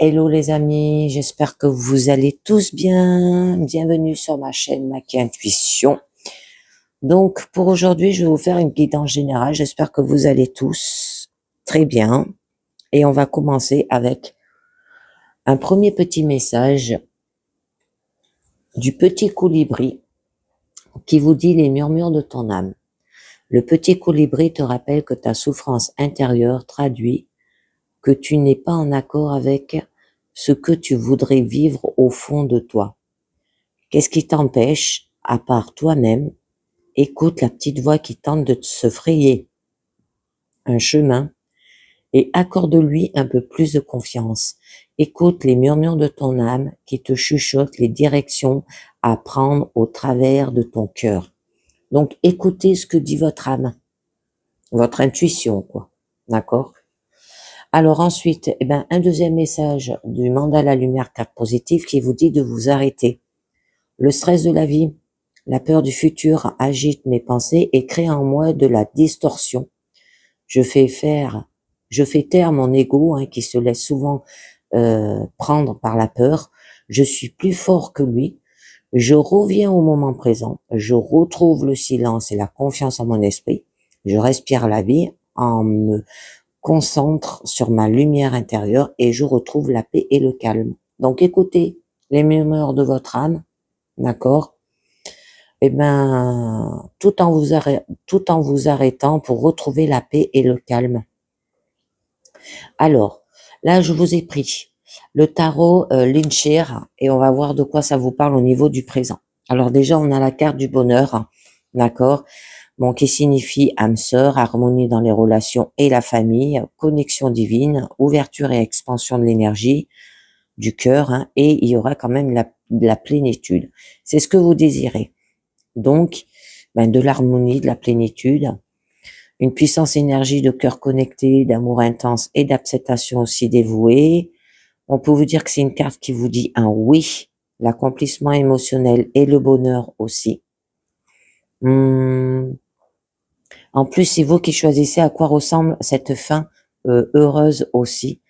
Hello les amis, j'espère que vous allez tous bien. Bienvenue sur ma chaîne Maki Intuition. Donc pour aujourd'hui, je vais vous faire une guidance générale. J'espère que vous allez tous très bien. Et on va commencer avec un premier petit message du petit colibri qui vous dit les murmures de ton âme. Le petit colibri te rappelle que ta souffrance intérieure traduit que tu n'es pas en accord avec ce que tu voudrais vivre au fond de toi. Qu'est-ce qui t'empêche, à part toi-même? Écoute la petite voix qui tente de se frayer un chemin et accorde-lui un peu plus de confiance. Écoute les murmures de ton âme qui te chuchotent les directions à prendre au travers de ton cœur. Donc écoutez ce que dit votre âme, votre intuition, quoi. D'accord? Alors ensuite, un deuxième message du mandala lumière carte positive qui vous dit de vous arrêter. Le stress de la vie, la peur du futur agite mes pensées et crée en moi de la distorsion. Je fais taire mon ego qui se laisse souvent prendre par la peur. Je suis plus fort que lui. Je reviens au moment présent. Je retrouve le silence et la confiance en mon esprit. Je respire la vie en me concentre sur ma lumière intérieure et je retrouve la paix et le calme. Donc écoutez les murmures de votre âme, d'accord? Tout en vous arrêtant pour retrouver la paix et le calme. Alors, là, je vous ai pris le tarot Linchir et on va voir de quoi ça vous parle au niveau du présent. Alors déjà, on a la carte du bonheur, d'accord? Bon, qui signifie âme sœur, harmonie dans les relations et la famille, connexion divine, ouverture et expansion de l'énergie, du cœur, et il y aura quand même la plénitude. C'est ce que vous désirez. Donc, de l'harmonie, de la plénitude, une puissance énergie de cœur connecté, d'amour intense et d'acceptation aussi dévouée. On peut vous dire que c'est une carte qui vous dit un oui, l'accomplissement émotionnel et le bonheur aussi. En plus, c'est vous qui choisissez à quoi ressemble cette fin heureuse aussi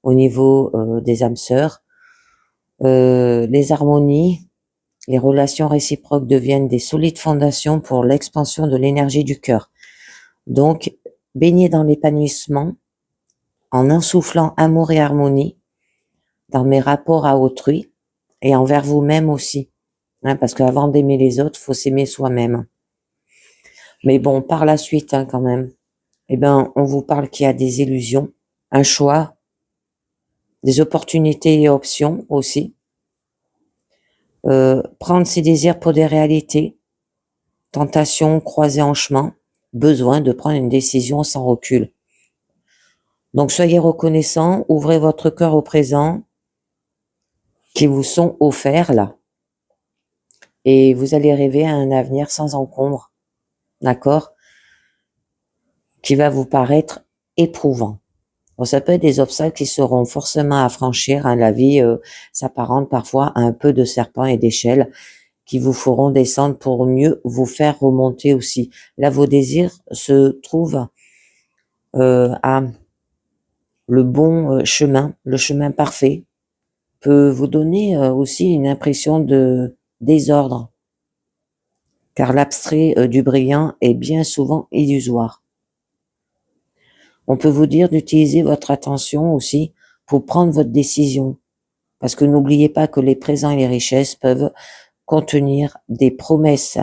au niveau des âmes sœurs. Les harmonies, les relations réciproques deviennent des solides fondations pour l'expansion de l'énergie du cœur. Donc, baignez dans l'épanouissement en insufflant amour et harmonie dans mes rapports à autrui et envers vous-même aussi. Parce qu'avant d'aimer les autres, faut s'aimer soi-même. Mais bon, par la suite, quand même, on vous parle qu'il y a des illusions, un choix, des opportunités et options aussi. Prendre ses désirs pour des réalités, tentation croisée en chemin, besoin de prendre une décision sans recul. Donc soyez reconnaissants, ouvrez votre cœur au présent qui vous sont offerts là. Et vous allez rêver à un avenir sans encombre, d'accord? Qui va vous paraître éprouvant. Bon, ça peut être des obstacles qui seront forcément à franchir. La vie s'apparente parfois à un peu de serpent et d'échelle qui vous feront descendre pour mieux vous faire remonter aussi. Là, vos désirs se trouvent à le bon chemin, le chemin parfait, peut vous donner aussi une impression de désordre, car l'abstrait du brillant est bien souvent illusoire. On peut vous dire d'utiliser votre attention aussi pour prendre votre décision, parce que n'oubliez pas que les présents et les richesses peuvent contenir des promesses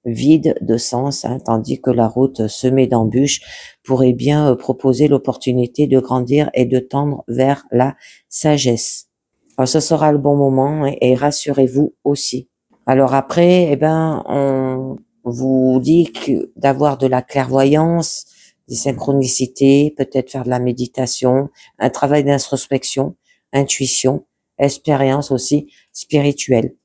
vides de sens, tandis que la route semée d'embûches pourrait bien proposer l'opportunité de grandir et de tendre vers la sagesse. Alors, ce sera le bon moment et rassurez-vous aussi. Alors après, on vous dit que d'avoir de la clairvoyance, des synchronicités, peut-être faire de la méditation, un travail d'introspection, intuition, expérience aussi spirituelle.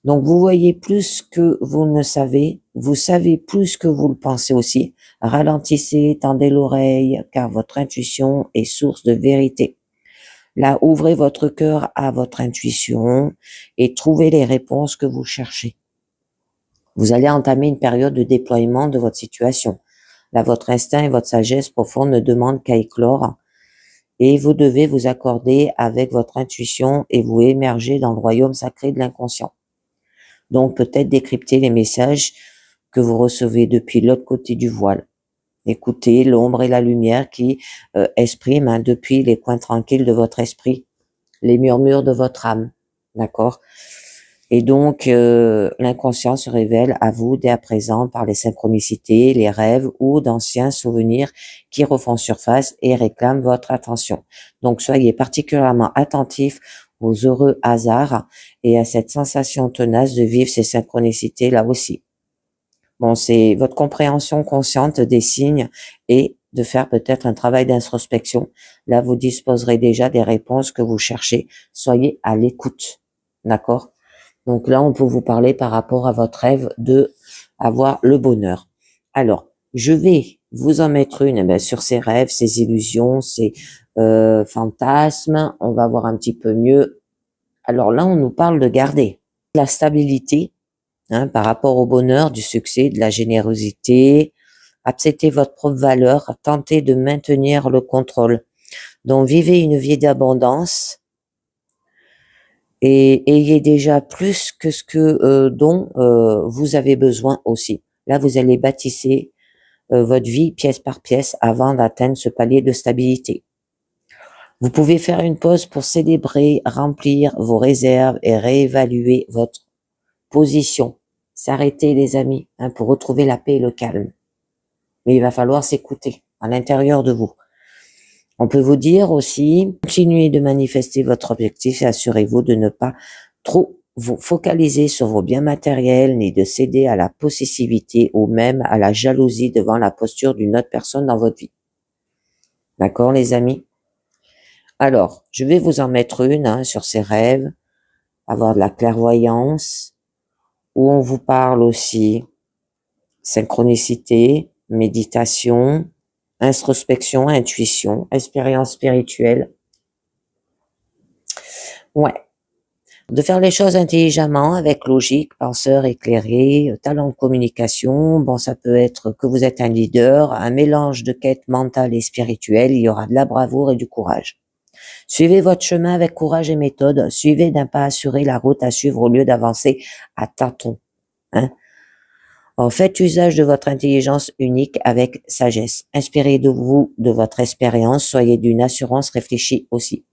Donc vous voyez plus que vous ne savez, vous savez plus que vous le pensez aussi. Ralentissez, tendez l'oreille, car votre intuition est source de vérité. Là, ouvrez votre cœur à votre intuition et trouvez les réponses que vous cherchez. Vous allez entamer une période de déploiement de votre situation. Là, votre instinct et votre sagesse profonde ne demandent qu'à éclore et vous devez vous accorder avec votre intuition et vous émerger dans le royaume sacré de l'inconscient. Donc peut-être décrypter les messages que vous recevez depuis l'autre côté du voile. Écoutez l'ombre et la lumière qui expriment depuis les coins tranquilles de votre esprit, les murmures de votre âme, d'accord? Et donc, l'inconscient se révèle à vous dès à présent par les synchronicités, les rêves ou d'anciens souvenirs qui refont surface et réclament votre attention. Donc, soyez particulièrement attentifs aux heureux hasards et à cette sensation tenace de vivre ces synchronicités là aussi. Bon, c'est votre compréhension consciente des signes et de faire peut-être un travail d'introspection. Là, vous disposerez déjà des réponses que vous cherchez. Soyez à l'écoute, d'accord? Donc là, on peut vous parler par rapport à votre rêve de avoir le bonheur. Alors, je vais vous en mettre une sur ces rêves, ces illusions, ces fantasmes. On va voir un petit peu mieux. Alors là, on nous parle de garder la stabilité par rapport au bonheur, du succès, de la générosité. Acceptez votre propre valeur, tentez de maintenir le contrôle. Donc, vivez une vie d'abondance et ayez déjà plus que ce que dont vous avez besoin aussi. Là, vous allez bâtisser votre vie pièce par pièce avant d'atteindre ce palier de stabilité. Vous pouvez faire une pause pour célébrer, remplir vos réserves et réévaluer votre position. S'arrêter, les amis, pour retrouver la paix et le calme. Mais il va falloir s'écouter à l'intérieur de vous. On peut vous dire aussi, continuez de manifester votre objectif et assurez-vous de ne pas trop vous focaliser sur vos biens matériels, ni de céder à la possessivité ou même à la jalousie devant la posture d'une autre personne dans votre vie. D'accord, les amis? Alors, je vais vous en mettre une sur ces rêves, avoir de la clairvoyance, où on vous parle aussi synchronicité, méditation, introspection, intuition, expérience spirituelle. Ouais. De faire les choses intelligemment, avec logique, penseur éclairé, talent de communication. Bon, ça peut être que vous êtes un leader, un mélange de quête mentale et spirituelle. Il y aura de la bravoure et du courage. Suivez votre chemin avec courage et méthode. Suivez d'un pas assuré la route à suivre au lieu d'avancer à tâtons. Faites usage de votre intelligence unique avec sagesse. Inspirez de vous, de votre expérience. Soyez d'une assurance réfléchie aussi.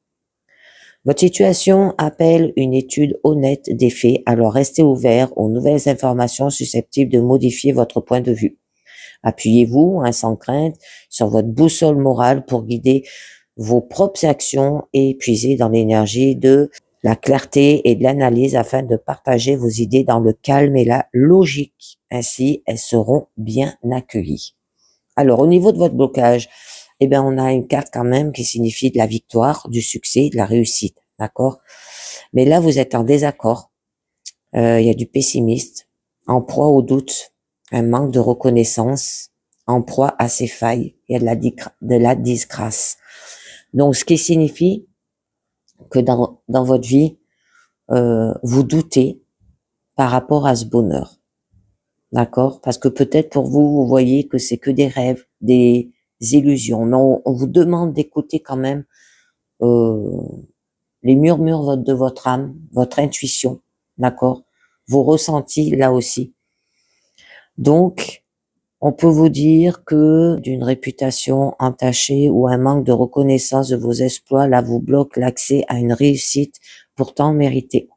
Votre situation appelle une étude honnête des faits, alors restez ouvert aux nouvelles informations susceptibles de modifier votre point de vue. Appuyez-vous, sans crainte, sur votre boussole morale pour guider vos propres actions et puiser dans l'énergie de la clarté et de l'analyse afin de partager vos idées dans le calme et la logique. Ainsi, elles seront bien accueillies. Alors, au niveau de votre blocage, on a une carte quand même qui signifie de la victoire, du succès, de la réussite, d'accord? Mais là, vous êtes en désaccord. Il y a du pessimiste, en proie au doute, un manque de reconnaissance, en proie à ses failles. Il y a de la disgrâce. Donc, ce qui signifie que dans votre vie, vous doutez par rapport à ce bonheur. D'accord? Parce que peut-être pour vous, vous voyez que c'est que des rêves, des illusions. Mais on vous demande d'écouter quand même les murmures de votre âme, votre intuition. D'accord? Vos ressentis là aussi. Donc, on peut vous dire que d'une réputation entachée ou un manque de reconnaissance de vos exploits, là, vous bloque l'accès à une réussite pourtant méritée.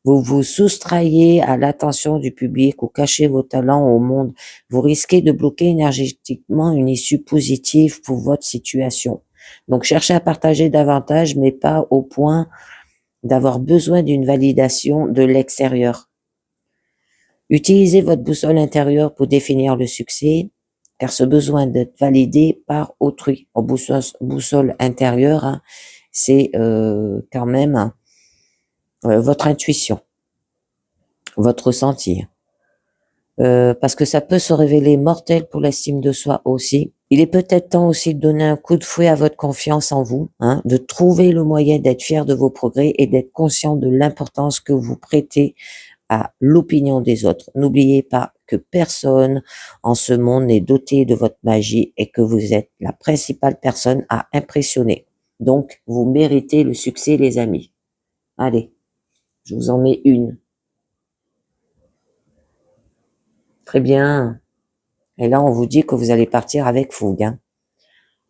Vous vous soustrayez à l'attention du public ou cachez vos talents au monde. Vous risquez de bloquer énergétiquement une issue positive pour votre situation. Donc, cherchez à partager davantage, mais pas au point d'avoir besoin d'une validation de l'extérieur. Utilisez votre boussole intérieure pour définir le succès, car ce besoin d'être validé par autrui. En boussole intérieure, c'est quand même votre intuition, votre ressenti. Parce que ça peut se révéler mortel pour l'estime de soi aussi. Il est peut-être temps aussi de donner un coup de fouet à votre confiance en vous, de trouver le moyen d'être fier de vos progrès et d'être conscient de l'importance que vous prêtez à l'opinion des autres. N'oubliez pas que personne en ce monde n'est doté de votre magie et que vous êtes la principale personne à impressionner. Donc, vous méritez le succès, les amis. Allez, je vous en mets une. Très bien. Et là, on vous dit que vous allez partir avec fougue, hein.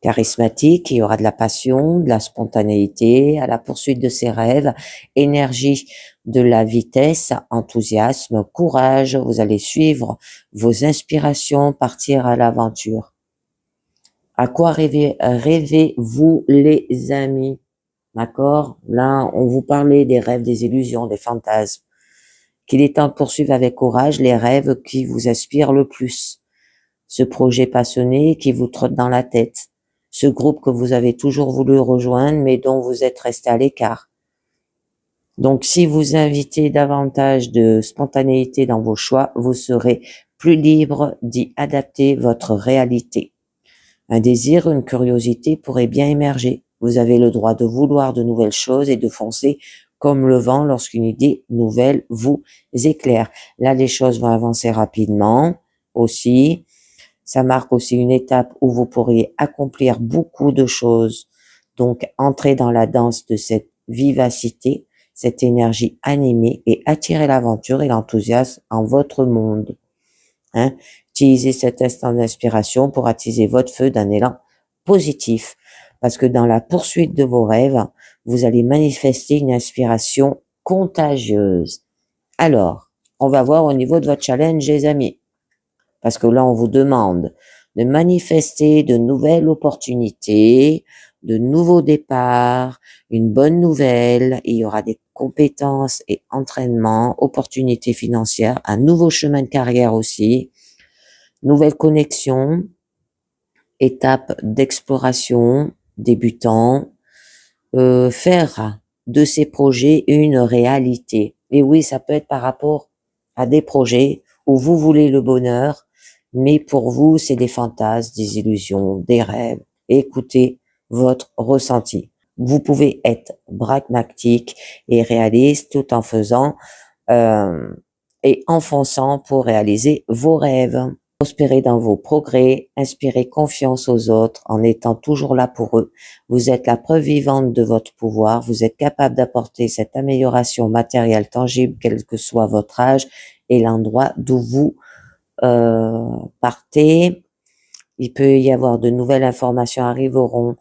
Charismatique, il y aura de la passion, de la spontanéité, à la poursuite de ses rêves, énergie de la vitesse, enthousiasme, courage, vous allez suivre vos inspirations, partir à l'aventure. À quoi rêvez-vous, les amis? D'accord? Là, on vous parlait des rêves, des illusions, des fantasmes. Qu'il est temps de poursuivre avec courage les rêves qui vous inspirent le plus. Ce projet passionné qui vous trotte dans la tête. Ce groupe que vous avez toujours voulu rejoindre, mais dont vous êtes resté à l'écart. Donc, si vous invitez davantage de spontanéité dans vos choix, vous serez plus libre d'y adapter votre réalité. Un désir, une curiosité pourrait bien émerger. Vous avez le droit de vouloir de nouvelles choses et de foncer comme le vent lorsqu'une idée nouvelle vous éclaire. Là, les choses vont avancer rapidement aussi. Ça marque aussi une étape où vous pourriez accomplir beaucoup de choses. Donc, entrer dans la danse de cette vivacité, cette énergie animée et attirer l'aventure et l'enthousiasme en votre monde. Hein? Utilisez cet instant d'inspiration pour attiser votre feu d'un élan positif. Parce que dans la poursuite de vos rêves, vous allez manifester une inspiration contagieuse. Alors, on va voir au niveau de votre challenge, les amis. Parce que là, on vous demande de manifester de nouvelles opportunités, de nouveaux départs, une bonne nouvelle, il y aura des compétences et entraînements, opportunités financières, un nouveau chemin de carrière aussi, nouvelles connexions, étape d'exploration, débutant, faire de ces projets une réalité. Et oui, ça peut être par rapport à des projets où vous voulez le bonheur, mais pour vous, c'est des fantasmes, des illusions, des rêves. Écoutez votre ressenti. Vous pouvez être pragmatique et réaliste tout en faisant et en fonçant pour réaliser vos rêves. Prospérez dans vos progrès, inspirez confiance aux autres en étant toujours là pour eux. Vous êtes la preuve vivante de votre pouvoir. Vous êtes capable d'apporter cette amélioration matérielle tangible, quel que soit votre âge et l'endroit d'où vous partez. Il peut y avoir de nouvelles informations arriveront,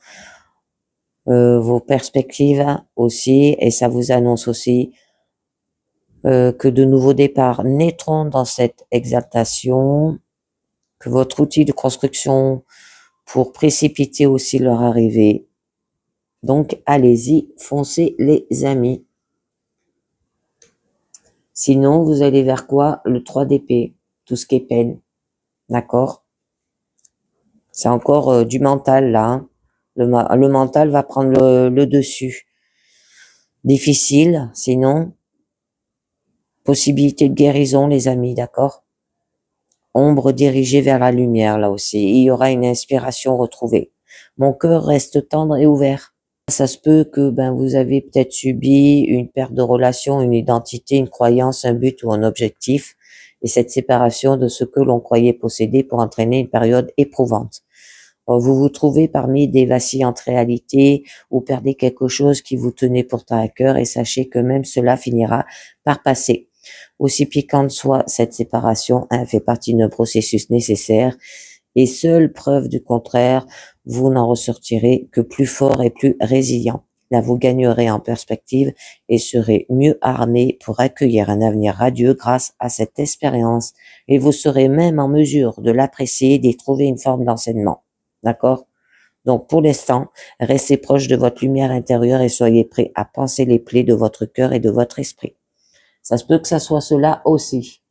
vos perspectives aussi, et ça vous annonce aussi que de nouveaux départs naîtront dans cette exaltation, que votre outil de construction pour précipiter aussi leur arrivée. Donc, allez-y, foncez les amis. Sinon, vous allez vers quoi? Le 3 d'épée, tout ce qui est peine. D'accord? C'est encore du mental là. Hein. Le mental va prendre le dessus. Difficile, sinon, possibilité de guérison, les amis, d'accord? Ombre dirigée vers la lumière, là aussi. Il y aura une inspiration retrouvée. Mon cœur reste tendre et ouvert. Ça se peut que vous avez peut-être subi une perte de relation, une identité, une croyance, un but ou un objectif, et cette séparation de ce que l'on croyait posséder pour entraîner une période éprouvante. Vous vous trouvez parmi des vacillantes réalités ou perdez quelque chose qui vous tenait pourtant à cœur et sachez que même cela finira par passer. Aussi piquante soit cette séparation, fait partie d'un processus nécessaire et seule preuve du contraire, vous n'en ressortirez que plus fort et plus résilient. Là, vous gagnerez en perspective et serez mieux armé pour accueillir un avenir radieux grâce à cette expérience et vous serez même en mesure de l'apprécier et d'y trouver une forme d'enseignement. D'accord? Donc, pour l'instant, restez proche de votre lumière intérieure et soyez prêts à panser les plaies de votre cœur et de votre esprit. Ça se peut que ça soit cela aussi.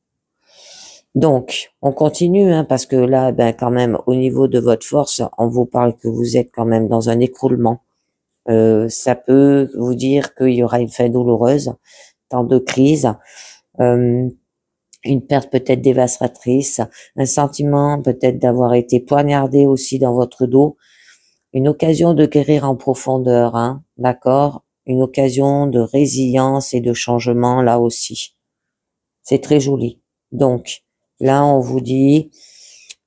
Donc, on continue, parce que là, quand même, au niveau de votre force, on vous parle que vous êtes quand même dans un écroulement. Ça peut vous dire qu'il y aura une fin douloureuse, temps de crise, une perte peut-être dévastatrice, un sentiment peut-être d'avoir été poignardé aussi dans votre dos, une occasion de guérir en profondeur, d'accord? Une occasion de résilience et de changement là aussi. C'est très joli. Donc, là, on vous dit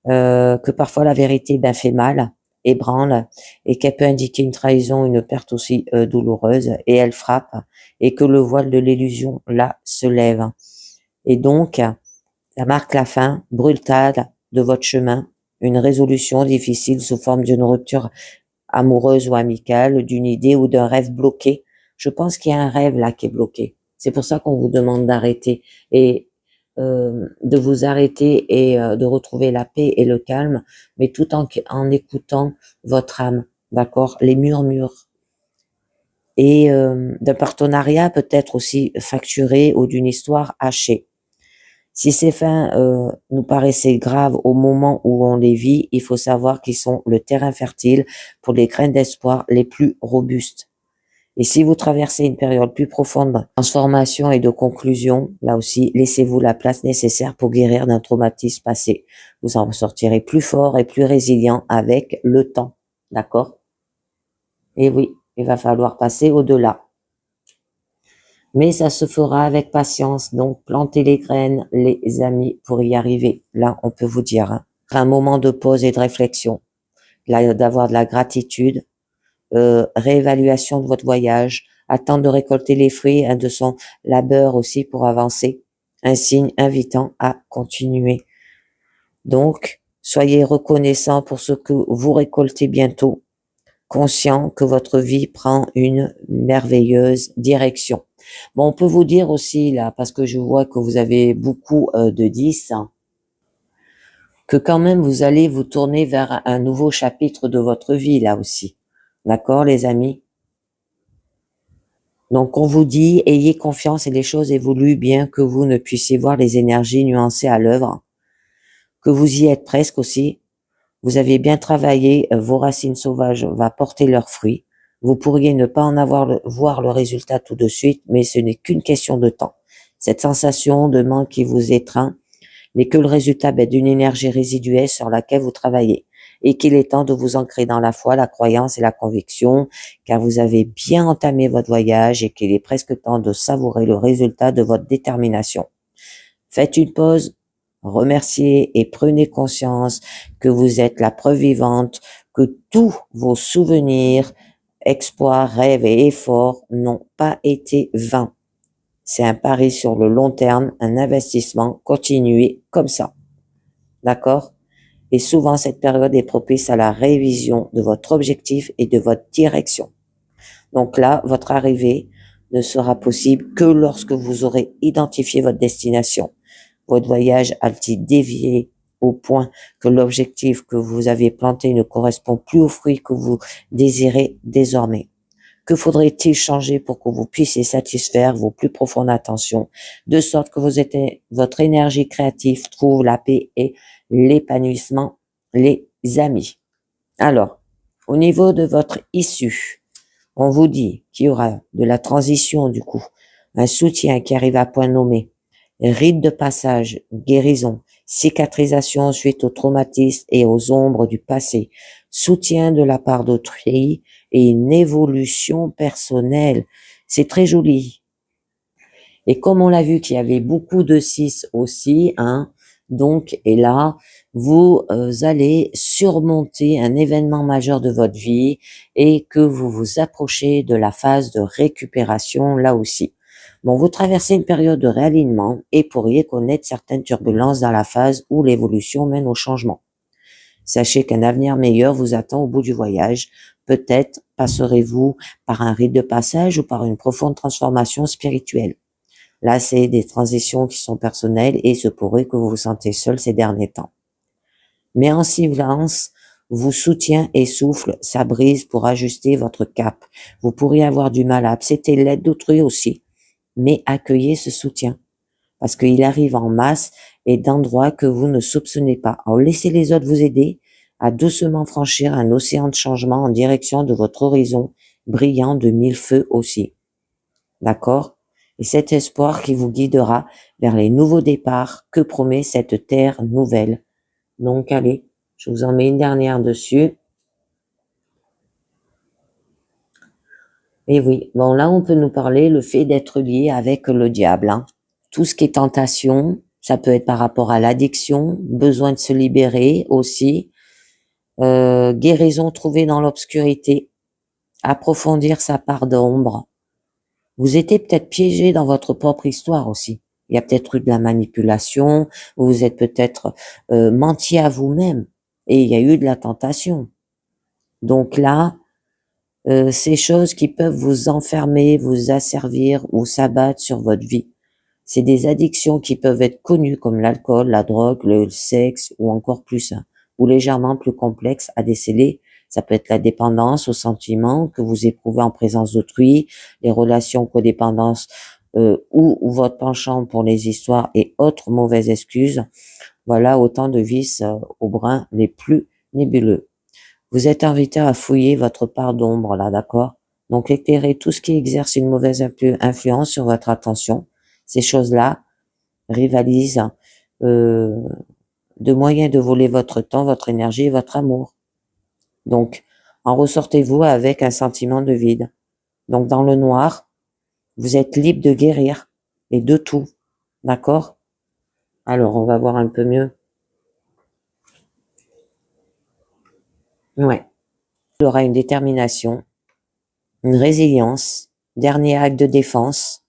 que parfois la vérité fait mal. ébranle et qu'elle peut indiquer une trahison, une perte aussi douloureuse, et elle frappe, et que le voile de l'illusion, là, se lève. Et donc, ça marque la fin brutale de votre chemin, une résolution difficile sous forme d'une rupture amoureuse ou amicale, d'une idée ou d'un rêve bloqué. Je pense qu'il y a un rêve là qui est bloqué. C'est pour ça qu'on vous demande d'arrêter et de vous arrêter et de retrouver la paix et le calme, mais tout en écoutant votre âme, d'accord? Les murmures. Et d'un partenariat peut-être aussi facturé ou d'une histoire hachée. Si ces fins nous paraissaient graves au moment où on les vit, il faut savoir qu'ils sont le terrain fertile pour les graines d'espoir les plus robustes. Et si vous traversez une période plus profonde de transformation et de conclusion, là aussi, laissez-vous la place nécessaire pour guérir d'un traumatisme passé. Vous en sortirez plus fort et plus résilient avec le temps. D'accord? Et oui, il va falloir passer au-delà. Mais ça se fera avec patience, donc plantez les graines, les amis, pour y arriver. Là, on peut vous dire, hein, un moment de pause et de réflexion, là, d'avoir de la gratitude, réévaluation de votre voyage, attendre de récolter les fruits de son labeur aussi pour avancer, un signe invitant à continuer. Donc, soyez reconnaissant pour ce que vous récoltez bientôt, conscient que votre vie prend une merveilleuse direction. Bon, on peut vous dire aussi, là, parce que je vois que vous avez beaucoup de 10, hein, que quand même vous allez vous tourner vers un nouveau chapitre de votre vie, là aussi. D'accord, les amis? Donc, on vous dit, ayez confiance et les choses évoluent bien que vous ne puissiez voir les énergies nuancées à l'œuvre, que vous y êtes presque aussi. Vous avez bien travaillé, vos racines sauvages vont porter leurs fruits. Vous pourriez ne pas en voir le résultat tout de suite, mais ce n'est qu'une question de temps. Cette sensation de manque qui vous étreint n'est que le résultat d'une énergie résiduelle sur laquelle vous travaillez et qu'il est temps de vous ancrer dans la foi, la croyance et la conviction, car vous avez bien entamé votre voyage et qu'il est presque temps de savourer le résultat de votre détermination. Faites une pause, remerciez et prenez conscience que vous êtes la preuve vivante que tous vos souvenirs, exploits, rêves et efforts n'ont pas été vains. C'est un pari sur le long terme, un investissement. Continuez comme ça. D'accord? Et souvent, cette période est propice à la révision de votre objectif et de votre direction. Donc là, votre arrivée ne sera possible que lorsque vous aurez identifié votre destination. Votre voyage a-t-il dévié au point que l'objectif que vous avez planté ne correspond plus aux fruits que vous désirez désormais? Que faudrait-il changer pour que vous puissiez satisfaire vos plus profondes intentions, de sorte que votre énergie créative trouve la paix et l'épanouissement, les amis? Alors, au niveau de votre issue, on vous dit qu'il y aura de la transition du coup, un soutien qui arrive à point nommé, rite de passage, guérison, cicatrisation suite aux traumatismes et aux ombres du passé, soutien de la part d'autrui et une évolution personnelle. C'est très joli. Et comme on l'a vu qu'il y avait beaucoup de 6 aussi, hein, donc, et là, vous allez surmonter un événement majeur de votre vie et que vous vous approchez de la phase de récupération là aussi. Bon, vous traversez une période de réalignement et pourriez connaître certaines turbulences dans la phase où l'évolution mène au changement. Sachez qu'un avenir meilleur vous attend au bout du voyage. Peut-être passerez-vous par un rite de passage ou par une profonde transformation spirituelle. Là, c'est des transitions qui sont personnelles et il se pourrait que vous vous sentez seul ces derniers temps. Mais en silence, vous soutient et souffle sa brise pour ajuster votre cap. Vous pourriez avoir du mal à accepter l'aide d'autrui aussi, mais accueillez ce soutien parce qu'il arrive en masse et d'endroits que vous ne soupçonnez pas. Alors laissez les autres vous aider à doucement franchir un océan de changement en direction de votre horizon brillant de 1000 feux aussi. D'accord? Et cet espoir qui vous guidera vers les nouveaux départs que promet cette terre nouvelle. Donc allez, je vous en mets une dernière dessus. Et oui, bon là on peut nous parler le fait d'être lié avec le diable, hein. Tout ce qui est tentation, ça peut être par rapport à l'addiction, besoin de se libérer aussi, guérison trouvée dans l'obscurité, approfondir sa part d'ombre. Vous étiez peut-être piégé dans votre propre histoire aussi. Il y a peut-être eu de la manipulation, vous vous êtes peut-être menti à vous-même et il y a eu de la tentation. Donc là, ces choses qui peuvent vous enfermer, vous asservir ou s'abattre sur votre vie. C'est des addictions qui peuvent être connues comme l'alcool, la drogue, le sexe ou encore plus, ou légèrement plus complexes à déceler. Ça peut être la dépendance aux sentiments que vous éprouvez en présence d'autrui, les relations codépendances ou votre penchant pour les histoires et autres mauvaises excuses. Voilà autant de vices au brin les plus nébuleux. Vous êtes invité à fouiller votre part d'ombre là, d'accord? Donc éclairez tout ce qui exerce une mauvaise influence sur votre attention. Ces choses-là rivalisent de moyens de voler votre temps, votre énergie et votre amour. Donc, en ressortez-vous avec un sentiment de vide. Donc, dans le noir, vous êtes libre de guérir et de tout. D'accord? Alors, on va voir un peu mieux. Ouais. Il aura une détermination, une résilience, dernier acte de défense,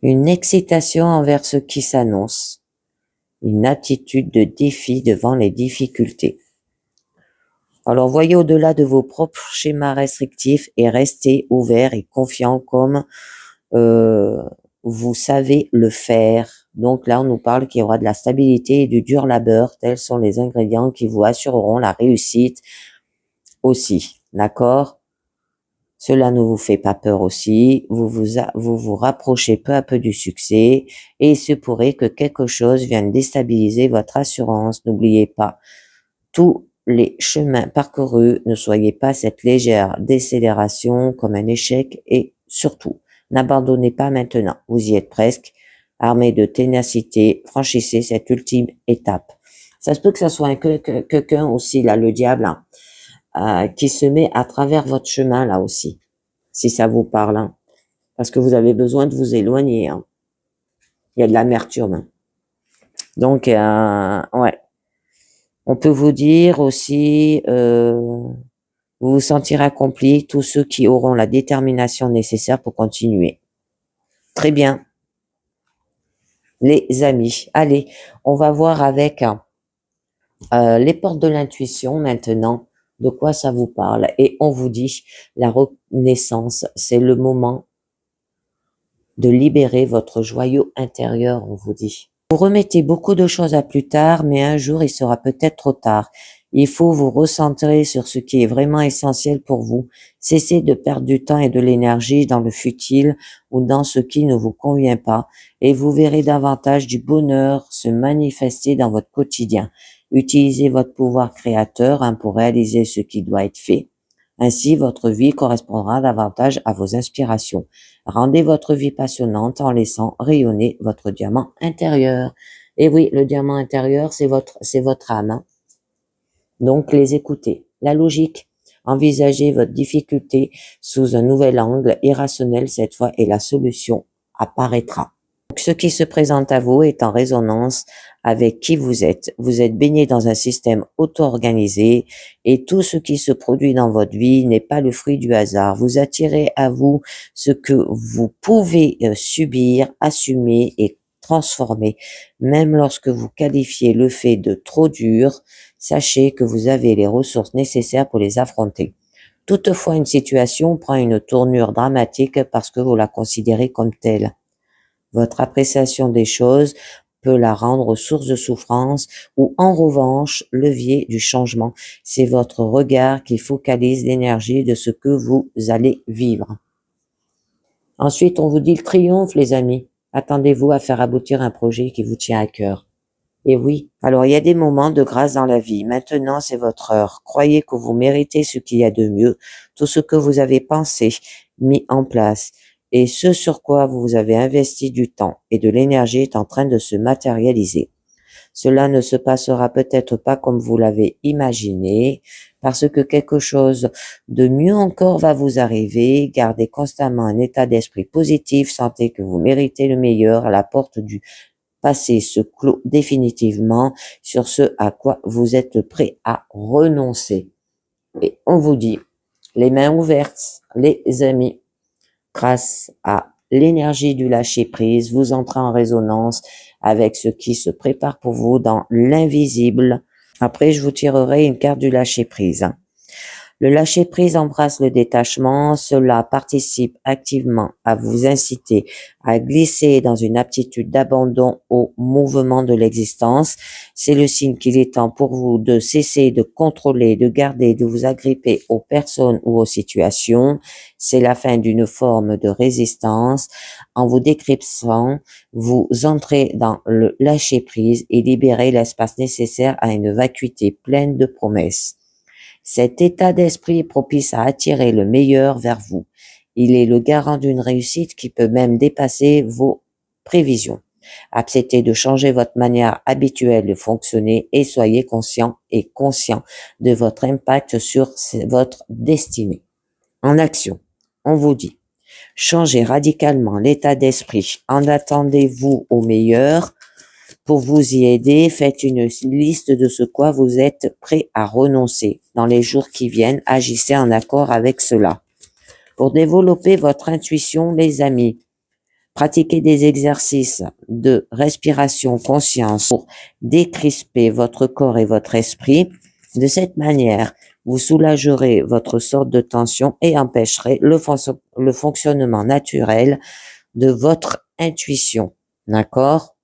une excitation envers ce qui s'annonce, une attitude de défi devant les difficultés. Alors voyez au-delà de vos propres schémas restrictifs et restez ouvert et confiant comme vous savez le faire. Donc là, on nous parle qu'il y aura de la stabilité et du dur labeur. Tels sont les ingrédients qui vous assureront la réussite aussi. D'accord? Cela ne vous fait pas peur aussi. Vous vous rapprochez peu à peu du succès et il se pourrait que quelque chose vienne déstabiliser votre assurance. N'oubliez pas, tous les chemins parcourus, ne soyez pas cette légère décélération comme un échec et surtout, n'abandonnez pas maintenant. Vous y êtes presque. Armé de ténacité, franchissez cette ultime étape. Ça se peut que ça soit quelqu'un aussi, là, le diable, hein, qui se met à travers votre chemin, là aussi, si ça vous parle, hein, parce que vous avez besoin de vous éloigner. Hein. Il y a de l'amertume. Hein. Donc, ouais. On peut vous dire aussi, vous vous sentirez accompli, tous ceux qui auront la détermination nécessaire pour continuer. Très bien. Les amis, allez, on va voir avec les portes de l'intuition maintenant, de quoi ça vous parle. Et on vous dit, la renaissance, c'est le moment de libérer votre joyau intérieur, on vous dit. Vous remettez beaucoup de choses à plus tard, mais un jour, il sera peut-être trop tard. Il faut vous recentrer sur ce qui est vraiment essentiel pour vous. Cessez de perdre du temps et de l'énergie dans le futile ou dans ce qui ne vous convient pas et vous verrez davantage du bonheur se manifester dans votre quotidien. Utilisez votre pouvoir créateur pour réaliser ce qui doit être fait. Ainsi, votre vie correspondra davantage à vos inspirations. Rendez votre vie passionnante en laissant rayonner votre diamant intérieur. Et oui, le diamant intérieur, c'est votre âme. Hein. Donc, les écoutez. La logique. Envisagez votre difficulté sous un nouvel angle, irrationnel cette fois, et la solution apparaîtra. Donc, ce qui se présente à vous est en résonance avec qui vous êtes. Vous êtes baigné dans un système auto-organisé et tout ce qui se produit dans votre vie n'est pas le fruit du hasard. Vous attirez à vous ce que vous pouvez subir, assumer et transformer. Même lorsque vous qualifiez le fait de trop dur, sachez que vous avez les ressources nécessaires pour les affronter. Toutefois, une situation prend une tournure dramatique parce que vous la considérez comme telle. Votre appréciation des choses peut la rendre source de souffrance ou en revanche levier du changement. C'est votre regard qui focalise l'énergie de ce que vous allez vivre. Ensuite, on vous dit le triomphe, les amis. Attendez-vous à faire aboutir un projet qui vous tient à cœur. Et oui, alors il y a des moments de grâce dans la vie. Maintenant, c'est votre heure. Croyez que vous méritez ce qu'il y a de mieux, tout ce que vous avez pensé, mis en place. Et ce sur quoi vous avez investi du temps et de l'énergie est en train de se matérialiser. Cela ne se passera peut-être pas comme vous l'avez imaginé, parce que quelque chose de mieux encore va vous arriver. Gardez constamment un état d'esprit positif, sentez que vous méritez le meilleur à la porte du passer se clôt définitivement sur ce à quoi vous êtes prêt à renoncer. Et on vous dit, les mains ouvertes, les amis, grâce à l'énergie du lâcher-prise, vous entrez en résonance avec ce qui se prépare pour vous dans l'invisible. Après, je vous tirerai une carte du lâcher-prise. Le lâcher-prise embrasse le détachement. Cela participe activement à vous inciter à glisser dans une aptitude d'abandon au mouvement de l'existence. C'est le signe qu'il est temps pour vous de cesser de contrôler, de garder, de vous agripper aux personnes ou aux situations. C'est la fin d'une forme de résistance. En vous décryptant, vous entrez dans le lâcher-prise et libérez l'espace nécessaire à une vacuité pleine de promesses. Cet état d'esprit est propice à attirer le meilleur vers vous. Il est le garant d'une réussite qui peut même dépasser vos prévisions. Acceptez de changer votre manière habituelle de fonctionner et soyez conscient et conscient de votre impact sur votre destinée. En action, on vous dit, changez radicalement l'état d'esprit. En attendez-vous au meilleur. Pour vous y aider, faites une liste de ce quoi vous êtes prêt à renoncer. Dans les jours qui viennent, agissez en accord avec cela. Pour développer votre intuition, les amis, pratiquez des exercices de respiration conscience pour décrisper votre corps et votre esprit. De cette manière, vous soulagerez votre sorte de tension et empêcherez le fonctionnement naturel de votre intuition. D'accord ?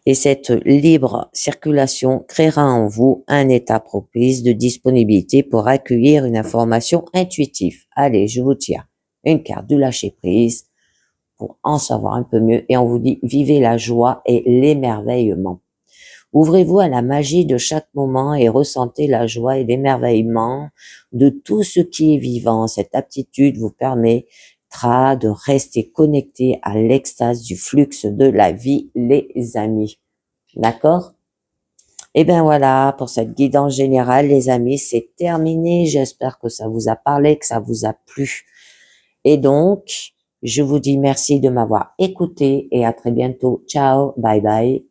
Et cette libre circulation créera en vous un état propice de disponibilité pour accueillir une information intuitive. Allez, je vous tire une carte du lâcher-prise pour en savoir un peu mieux et on vous dit vivez la joie et l'émerveillement. Ouvrez-vous à la magie de chaque moment et ressentez la joie et l'émerveillement de tout ce qui est vivant. Cette aptitude vous permettra de rester connecté à l'extase du flux de la vie, les amis. D'accord? Et bien voilà, pour cette guidance générale, les amis, c'est terminé. J'espère que ça vous a parlé, que ça vous a plu. Et donc, je vous dis merci de m'avoir écouté et à très bientôt. Ciao, bye bye.